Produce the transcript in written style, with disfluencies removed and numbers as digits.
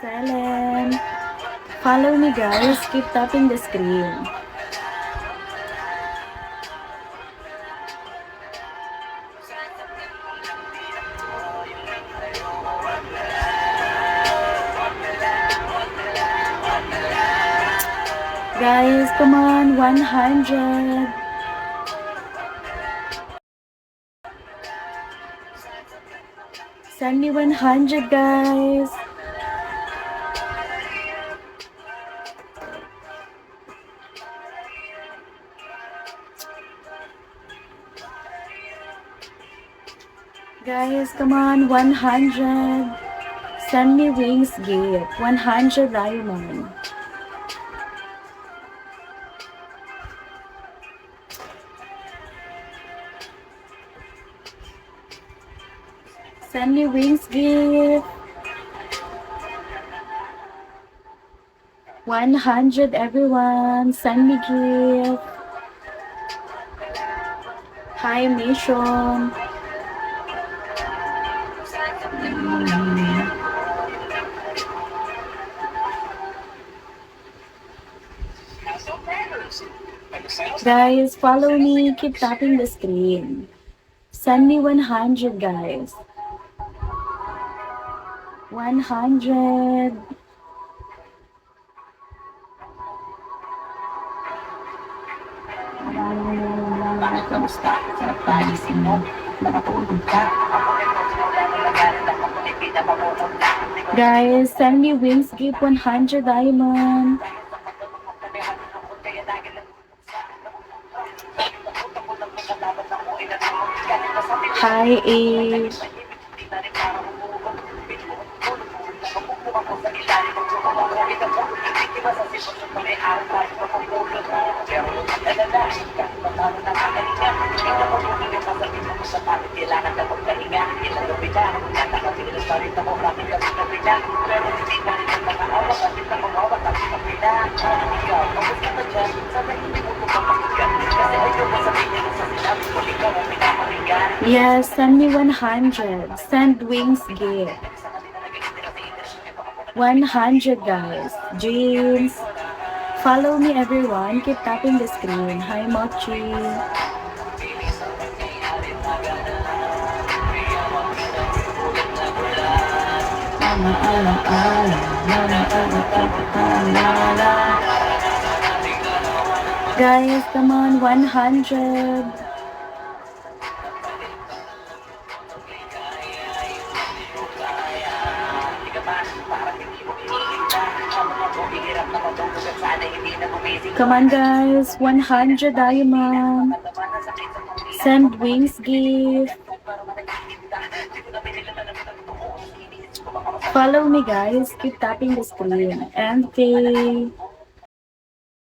Excellent. Follow me guys, keep tapping the screen. Guys, come on, 100. Send me 100 guys. Guys, come on, 100. Send me wings gift, 100 diamond. Send me wings gift. 100 everyone. Send me gift. Hi mission. Guys, follow me. Keep tapping the screen. Send me 100 guys. 100. Kamusta? Sarap paalisin mo. Nakatulog ka. Guys, send me wings gift 100 diamond. Hi A. Yes, send me 100. Send wings gift. 100 guys. James. Follow me everyone. Keep tapping the screen. Hi Mochi. Guys, come on, 100. Come on guys, 100 diamond. Send wings gift. Follow me guys, keep tapping the screen. MK.